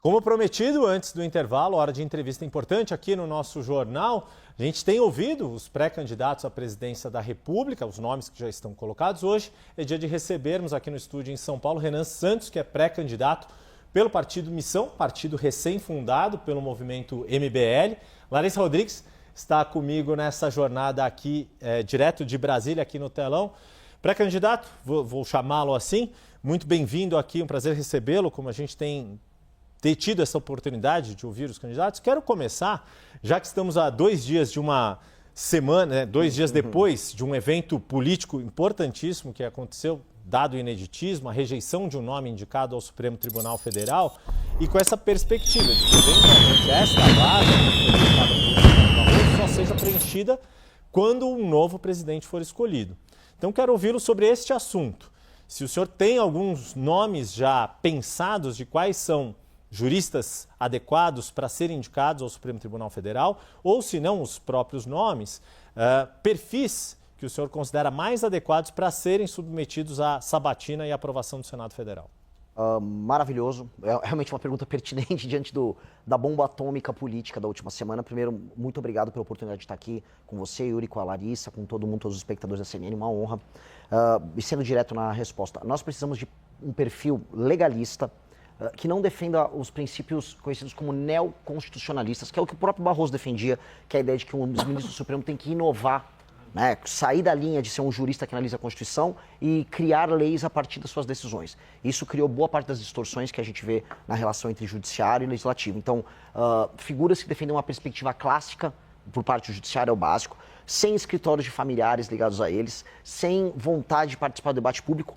Como prometido, antes do intervalo, hora de entrevista importante aqui no nosso jornal, a gente tem ouvido os pré-candidatos à presidência da República, os nomes que já estão colocados hoje. É dia de recebermos aqui no estúdio em São Paulo Renan Santos, que é pré-candidato pelo Partido Missão, partido recém-fundado pelo movimento MBL. Larissa Rodrigues está comigo nessa jornada aqui, direto de Brasília, aqui no telão. Pré-candidato, vou chamá-lo assim, muito bem-vindo aqui, um prazer recebê-lo, como a gente tem tido essa oportunidade de ouvir os candidatos. Quero começar, já que estamos há 2 dias de uma semana, 2 dias depois de um evento político importantíssimo que aconteceu, dado o ineditismo, a rejeição de um nome indicado ao Supremo Tribunal Federal, e com essa perspectiva de que, eventualmente, esta vaga só seja preenchida quando um novo presidente for escolhido. Então, quero ouvi-lo sobre este assunto. Se o senhor tem alguns nomes já pensados de quais são juristas adequados para serem indicados ao Supremo Tribunal Federal, ou se não os próprios nomes, perfis que o senhor considera mais adequados para serem submetidos à sabatina e aprovação do Senado Federal. Maravilhoso, é realmente uma pergunta pertinente diante da bomba atômica política da última semana. Primeiro, muito obrigado pela oportunidade de estar aqui com você, Yuri, com a Larissa, com todo mundo, todos os espectadores da CNN, uma honra. E sendo direto na resposta, nós precisamos de um perfil legalista, que não defenda os princípios conhecidos como neoconstitucionalistas, que é o que o próprio Barroso defendia, que é a ideia de que os ministros do Supremo têm que inovar, né? Sair da linha de ser um jurista que analisa a Constituição e criar leis a partir das suas decisões. Isso criou boa parte das distorções que a gente vê na relação entre judiciário e legislativo. Então, figuras que defendem uma perspectiva clássica por parte do judiciário é o básico, sem escritórios de familiares ligados a eles, sem vontade de participar do debate público,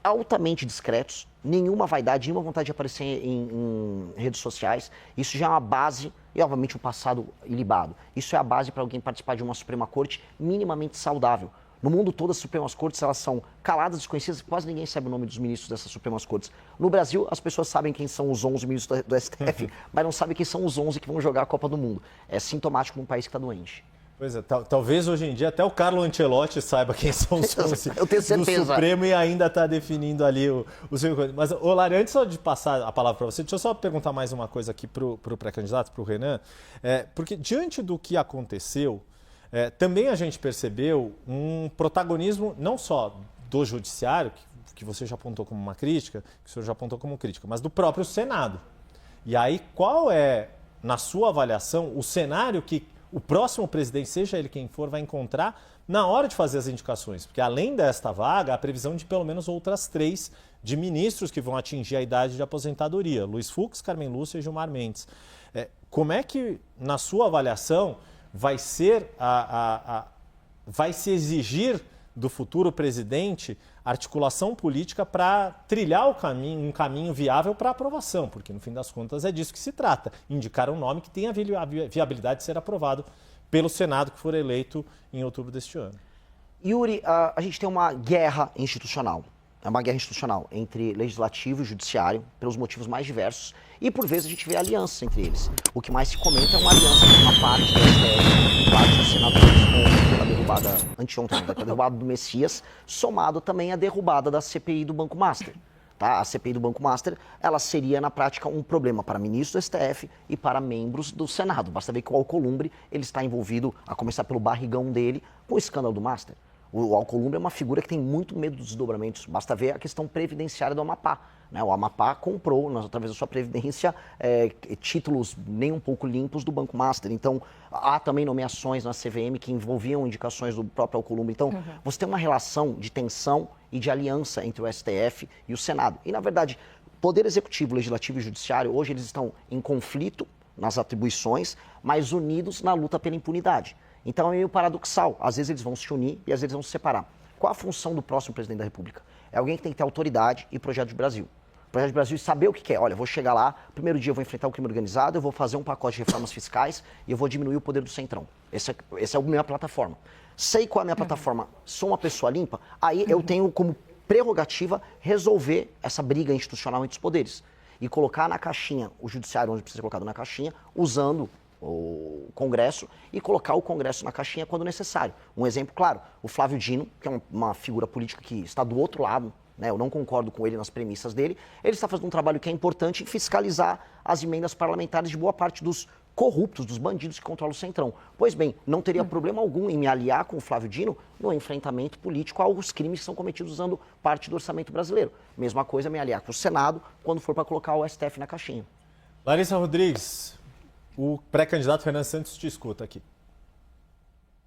altamente discretos, nenhuma vaidade, nenhuma vontade de aparecer em redes sociais. Isso já é uma base, e obviamente um passado ilibado. Isso é a base para alguém participar de uma Suprema Corte minimamente saudável. No mundo todo, as Supremas Cortes elas são caladas, desconhecidas, quase ninguém sabe o nome dos ministros dessas Supremas Cortes. No Brasil, as pessoas sabem quem são os 11 ministros do STF, mas não sabem quem são os 11 que vão jogar a Copa do Mundo. É sintomático num país que está doente. Pois é, talvez hoje em dia até o Carlo Ancelotti saiba quem são os 11 do Supremo e ainda está definindo ali o seu... Mas, Lari, antes só de passar a palavra para você, deixa eu só perguntar mais uma coisa aqui para o pré-candidato, para o Renan, porque diante do que aconteceu, também a gente percebeu um protagonismo não só do judiciário, que você já apontou como uma crítica, que o senhor já apontou como crítica, mas do próprio Senado. E aí, qual é, na sua avaliação, o cenário que o próximo presidente, seja ele quem for, vai encontrar na hora de fazer as indicações? Porque além desta vaga, há a previsão de pelo menos outras 3 de ministros que vão atingir a idade de aposentadoria. Luiz Fux, Carmen Lúcia e Gilmar Mendes. Como é que, na sua avaliação, vai ser vai se exigir do futuro presidente articulação política para trilhar um caminho viável para aprovação, porque no fim das contas é disso que se trata, indicar um nome que tenha a viabilidade de ser aprovado pelo Senado que for eleito em outubro deste ano. Yuri, a gente tem uma guerra institucional. É uma guerra institucional entre legislativo e judiciário, pelos motivos mais diversos, e por vezes a gente vê alianças entre eles. O que mais se comenta é uma aliança entre uma parte do STF, parte dos senadores, pela derrubada, anteontem, pela derrubada do Messias, somado também à derrubada da CPI do Banco Master. Tá? A CPI do Banco Master, ela seria na prática um problema para ministros do STF e para membros do Senado. Basta ver que o Alcolumbre ele está envolvido, a começar pelo barrigão dele, com o escândalo do Master. O Alcolumbre é uma figura que tem muito medo dos desdobramentos. Basta ver a questão previdenciária do Amapá. Né? O Amapá comprou, através da sua previdência, títulos nem um pouco limpos do Banco Master. Então, há também nomeações na CVM que envolviam indicações do próprio Alcolumbre. Então, você tem uma relação de tensão e de aliança entre o STF e o Senado. E, na verdade, Poder Executivo, Legislativo e Judiciário, hoje eles estão em conflito nas atribuições, mas unidos na luta pela impunidade. Então é meio paradoxal. Às vezes eles vão se unir e às vezes vão se separar. Qual a função do próximo presidente da República? É alguém que tem que ter autoridade e projeto de Brasil. Projeto de Brasil e saber o que quer. Olha, eu vou chegar lá, primeiro dia eu vou enfrentar o crime organizado, eu vou fazer um pacote de reformas fiscais e eu vou diminuir o poder do Centrão. Essa é a minha plataforma. Sei qual é a minha plataforma, sou uma pessoa limpa, aí eu tenho como prerrogativa resolver essa briga institucional entre os poderes. E colocar na caixinha, o judiciário onde precisa ser colocado na caixinha, usando o Congresso e colocar o Congresso na caixinha quando necessário. Um exemplo claro, o Flávio Dino, que é uma figura política que está do outro lado né? Eu não concordo com ele nas premissas dele. Ele está fazendo um trabalho que é importante em fiscalizar as emendas parlamentares de boa parte dos corruptos, dos bandidos que controlam o Centrão. Pois bem, não teria problema algum em me aliar com o Flávio Dino no enfrentamento político aos crimes que são cometidos usando parte do orçamento brasileiro. Mesma coisa me aliar com o Senado quando for para colocar o STF na caixinha. Larissa Rodrigues, o pré-candidato Renan Santos te escuta aqui.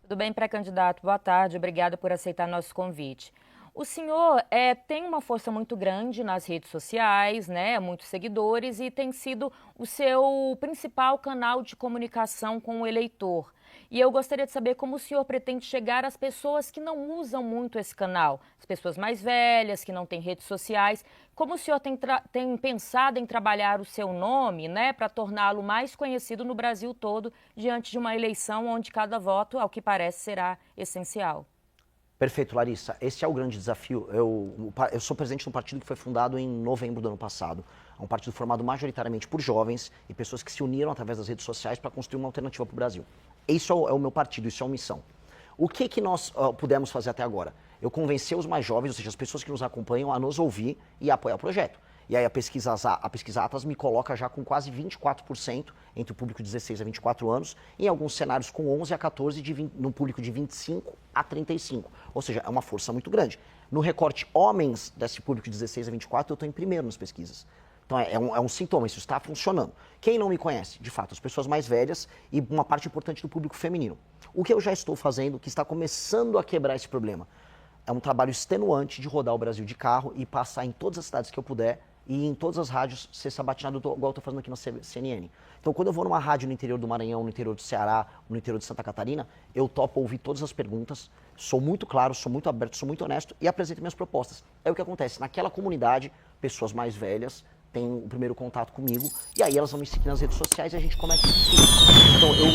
Tudo bem, pré-candidato? Boa tarde, obrigada por aceitar nosso convite. O senhor tem uma força muito grande nas redes sociais, né? Muitos seguidores e tem sido o seu principal canal de comunicação com o eleitor. E eu gostaria de saber como o senhor pretende chegar às pessoas que não usam muito esse canal, as pessoas mais velhas, que não têm redes sociais. Como o senhor tem pensado em trabalhar o seu nome, né, para torná-lo mais conhecido no Brasil todo, diante de uma eleição onde cada voto, ao que parece, será essencial? Perfeito, Larissa. Esse é o grande desafio. Eu sou presidente de um partido que foi fundado em novembro do ano passado. É um partido formado majoritariamente por jovens e pessoas que se uniram através das redes sociais para construir uma alternativa para o Brasil. Isso é o meu partido, isso é uma missão. O que nós pudemos fazer até agora? Eu convenci os mais jovens, ou seja, as pessoas que nos acompanham, a nos ouvir e a apoiar o projeto. E aí a pesquisa Atlas me coloca já com quase 24% entre o público de 16 a 24 anos, em alguns cenários com 11 a 14, no público de 25 a 35. Ou seja, é uma força muito grande. No recorte homens desse público de 16 a 24, eu estou em primeiro nas pesquisas. Então é um sintoma, isso está funcionando. Quem não me conhece? De fato, as pessoas mais velhas e uma parte importante do público feminino. O que eu já estou fazendo, que está começando a quebrar esse problema, é um trabalho extenuante de rodar o Brasil de carro e passar em todas as cidades que eu puder e em todas as rádios ser sabatinado igual eu estou fazendo aqui na CNN. Então, quando eu vou numa rádio no interior do Maranhão, no interior do Ceará, no interior de Santa Catarina, eu topo ouvir todas as perguntas, sou muito claro, sou muito aberto, sou muito honesto e apresento minhas propostas. É o que acontece. Naquela comunidade, pessoas mais velhas têm o primeiro contato comigo e aí elas vão me seguir nas redes sociais e a gente começa a seguir. Então, eu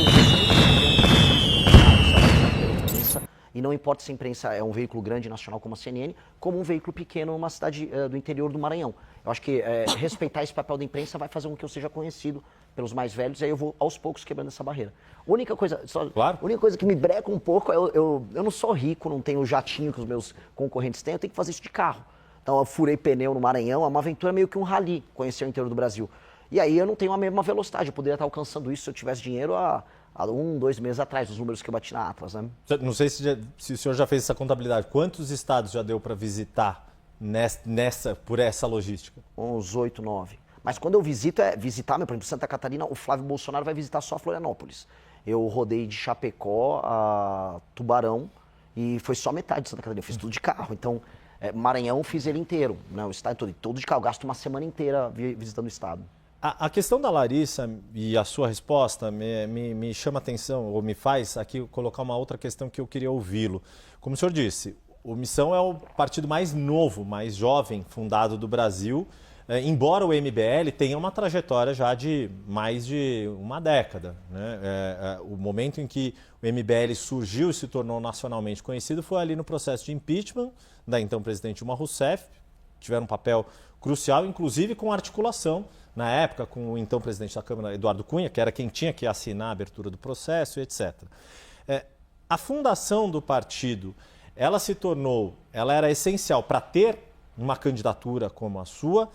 e não importa se a imprensa é um veículo grande nacional como a CNN, como um veículo pequeno numa cidade do interior do Maranhão. Eu acho que respeitar esse papel da imprensa vai fazer com que eu seja conhecido pelos mais velhos, e aí eu vou aos poucos quebrando essa barreira. A única coisa que me breca um pouco, eu não sou rico, não tenho o jatinho que os meus concorrentes têm, eu tenho que fazer isso de carro. Então eu furei pneu no Maranhão, é uma aventura meio que um rally, conhecer o interior do Brasil. E aí eu não tenho a mesma velocidade, eu poderia estar alcançando isso se eu tivesse dinheiro há 1, 2 meses atrás, os números que eu bati na Atlas, né? Não sei se o senhor já fez essa contabilidade. Quantos estados já deu para visitar por essa logística? Uns 8, 9. Mas quando eu visito, visitar, por exemplo, Santa Catarina, o Flávio Bolsonaro vai visitar só Florianópolis. Eu rodei de Chapecó a Tubarão e foi só metade de Santa Catarina. Eu fiz tudo de carro. Então, Maranhão fiz ele inteiro, né? O estado todo de carro. Eu gasto uma semana inteira visitando o estado. A questão da Larissa e a sua resposta me chama atenção, ou me faz aqui colocar uma outra questão que eu queria ouvi-lo. Como o senhor disse, o Missão é o partido mais novo, mais jovem fundado do Brasil, embora o MBL tenha uma trajetória já de mais de uma década, né? O momento em que o MBL surgiu e se tornou nacionalmente conhecido foi ali no processo de impeachment da então presidente Dilma Rousseff, tiveram um papel crucial, inclusive com articulação, na época, com o então presidente da Câmara, Eduardo Cunha, que era quem tinha que assinar a abertura do processo, etc. A fundação do partido, ela era essencial para ter uma candidatura como a sua,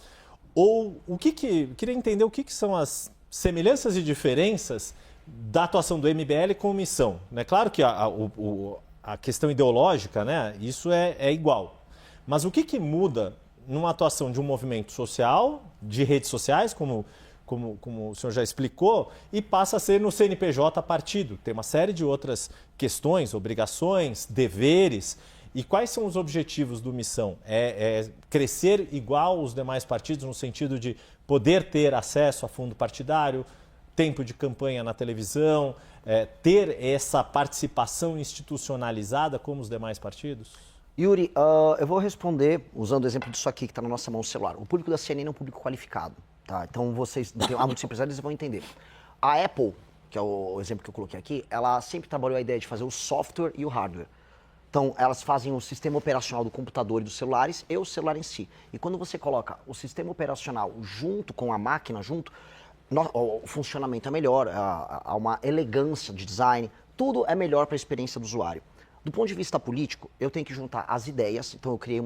ou queria entender o que são as semelhanças e diferenças da atuação do MBL com Missão. É claro que a questão ideológica, né, isso é igual, mas o que muda numa atuação de um movimento social, de redes sociais, como o senhor já explicou, e passa a ser no CNPJ partido. Tem uma série de outras questões, obrigações, deveres. E quais são os objetivos do Missão? É crescer igual os demais partidos, no sentido de poder ter acesso a fundo partidário, tempo de campanha na televisão, ter essa participação institucionalizada como os demais partidos? Yuri, eu vou responder usando o exemplo disso aqui que está na nossa mão celular. O público da CNN é um público qualificado, tá? Então há muitos empresários que vão entender. A Apple, que é o exemplo que eu coloquei aqui, ela sempre trabalhou a ideia de fazer o software e o hardware. Então, elas fazem o sistema operacional do computador e dos celulares e o celular em si. E quando você coloca o sistema operacional junto com a máquina, o funcionamento é melhor, há uma elegância de design, tudo é melhor para a experiência do usuário. Do ponto de vista político, eu tenho que juntar as ideias. Então eu criei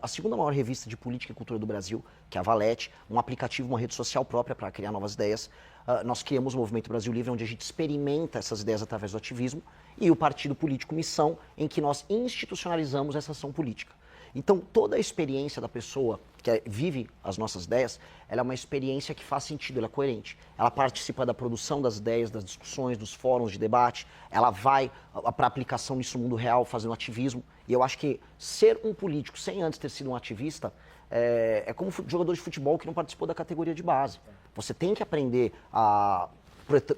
a segunda maior revista de política e cultura do Brasil, que é a Valete, um aplicativo, uma rede social própria para criar novas ideias. Nós criamos o Movimento Brasil Livre, onde a gente experimenta essas ideias através do ativismo, e o Partido Político Missão, em que nós institucionalizamos essa ação política. Então, toda a experiência da pessoa que vive as nossas ideias, ela é uma experiência que faz sentido, ela é coerente. Ela participa da produção das ideias, das discussões, dos fóruns de debate, ela vai para a aplicação nisso no mundo real, fazendo ativismo. E eu acho que ser um político sem antes ter sido um ativista é como jogador de futebol que não participou da categoria de base. Você tem que aprender a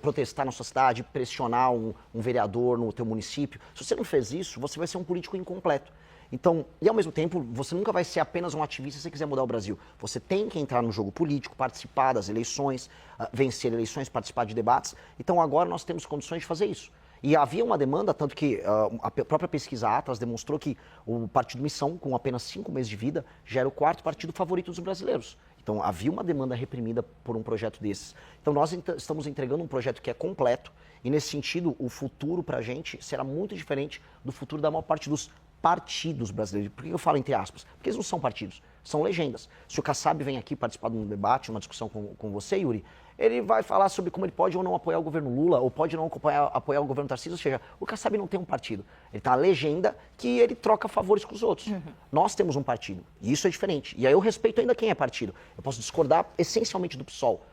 protestar na sua cidade, pressionar um vereador no teu município. Se você não fez isso, você vai ser um político incompleto. Então, e ao mesmo tempo, você nunca vai ser apenas um ativista se você quiser mudar o Brasil. Você tem que entrar no jogo político, participar das eleições, vencer eleições, participar de debates. Então, agora nós temos condições de fazer isso. E havia uma demanda, tanto que a própria pesquisa Atlas demonstrou que o Partido Missão, com apenas 5 meses de vida, já era o 4º partido favorito dos brasileiros. Então, havia uma demanda reprimida por um projeto desses. Então, nós estamos entregando um projeto que é completo e, nesse sentido, o futuro para a gente será muito diferente do futuro da maior parte dos partidos brasileiros. Por que eu falo entre aspas? Porque eles não são partidos, são legendas. Se o Kassab vem aqui participar de um debate, uma discussão com você, Yuri, ele vai falar sobre como ele pode ou não apoiar o governo Lula, ou pode não apoiar o governo Tarcísio, ou seja, o Kassab não tem um partido. Ele tem uma legenda que ele troca favores com os outros. Nós temos um partido, e isso é diferente. E aí eu respeito ainda quem é partido. Eu posso discordar essencialmente do PSOL.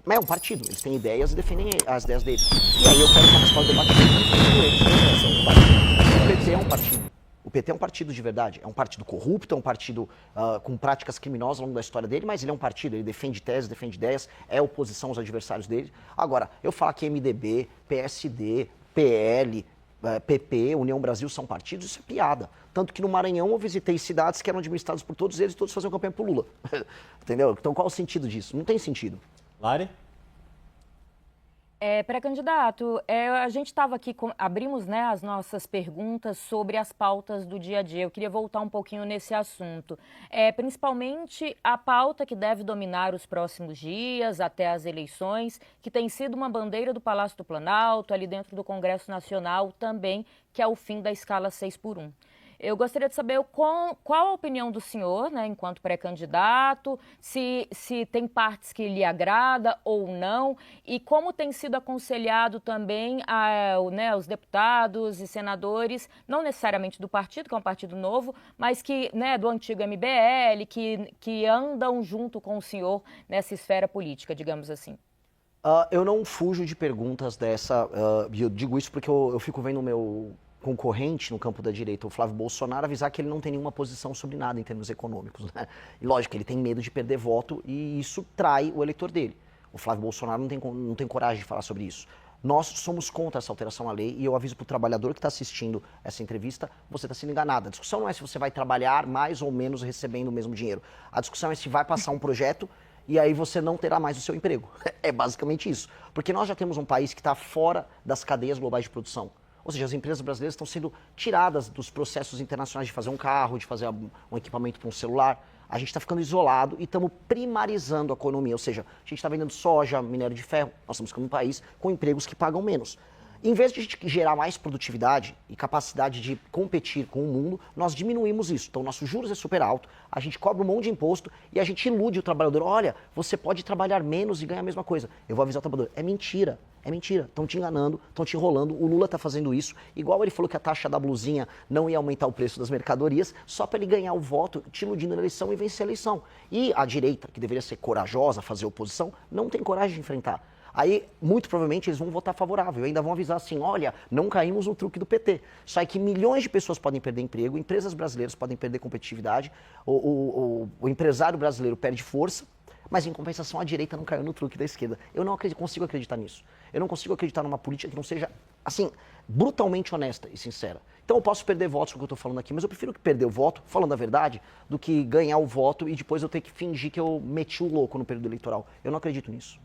Mas é um partido, eles têm ideias e defendem as ideias deles. E aí eu quero participar do debate com eles. O PT é um partido. O PT é um partido de verdade, é um partido corrupto, é um partido com práticas criminosas ao longo da história dele, mas ele é um partido, ele defende teses, defende ideias, é oposição aos adversários dele. Agora, eu falar que MDB, PSD, PL, PP, União Brasil são partidos, isso é piada. Tanto que no Maranhão eu visitei cidades que eram administradas por todos eles e todos faziam campanha por Lula. Entendeu? Então qual o sentido disso? Não tem sentido. Lari? Pré-candidato, a gente estava aqui, abrimos, né, as nossas perguntas sobre as pautas do dia a dia. Eu queria voltar um pouquinho nesse assunto. Principalmente a pauta que deve dominar os próximos dias, até as eleições, que tem sido uma bandeira do Palácio do Planalto, ali dentro do Congresso Nacional também, que é o fim da escala 6x1. Eu gostaria de saber qual a opinião do senhor, né, enquanto pré-candidato, se tem partes que lhe agrada ou não, e como tem sido aconselhado também os deputados e senadores, não necessariamente do partido, que é um partido novo, mas que, né, do antigo MBL, que andam junto com o senhor nessa esfera política, digamos assim. Eu não fujo de perguntas dessa, eu digo isso porque eu fico vendo o meu concorrente no campo da direita, o Flávio Bolsonaro, avisar que ele não tem nenhuma posição sobre nada em termos econômicos, né? E lógico, ele tem medo de perder voto e isso trai o eleitor dele. O Flávio Bolsonaro não tem coragem de falar sobre isso. Nós somos contra essa alteração à lei e eu aviso para o trabalhador que está assistindo essa entrevista, você está sendo enganado. A discussão não é se você vai trabalhar mais ou menos recebendo o mesmo dinheiro. A discussão é se vai passar um projeto e aí você não terá mais o seu emprego. É basicamente isso. Porque nós já temos um país que está fora das cadeias globais de produção. Ou seja, as empresas brasileiras estão sendo tiradas dos processos internacionais de fazer um carro, de fazer um equipamento para um celular. A gente está ficando isolado e estamos primarizando a economia. Ou seja, a gente está vendendo soja, minério de ferro. Nós estamos ficando um país com empregos que pagam menos. Em vez de a gente gerar mais produtividade e capacidade de competir com o mundo, nós diminuímos isso. Então, nossos juros é super alto, a gente cobra um monte de imposto e a gente ilude o trabalhador. Olha, você pode trabalhar menos e ganhar a mesma coisa. Eu vou avisar o trabalhador. É mentira. É mentira. Estão te enganando, estão te enrolando. O Lula está fazendo isso. Igual ele falou que a taxa da blusinha não ia aumentar o preço das mercadorias, só para ele ganhar o voto, te iludindo na eleição e vencer a eleição. E a direita, que deveria ser corajosa, fazer oposição, não tem coragem de enfrentar. Aí, muito provavelmente, eles vão votar favorável. Ainda vão avisar assim, olha, não caímos no truque do PT. Só que milhões de pessoas podem perder emprego, empresas brasileiras podem perder competitividade, o empresário brasileiro perde força, mas em compensação a direita não caiu no truque da esquerda. Eu não consigo acreditar nisso. Eu não consigo acreditar numa política que não seja, assim, brutalmente honesta e sincera. Então eu posso perder votos com o que eu estou falando aqui, mas eu prefiro perder o voto, falando a verdade, do que ganhar o voto e depois eu ter que fingir que eu meti o louco no período eleitoral. Eu não acredito nisso.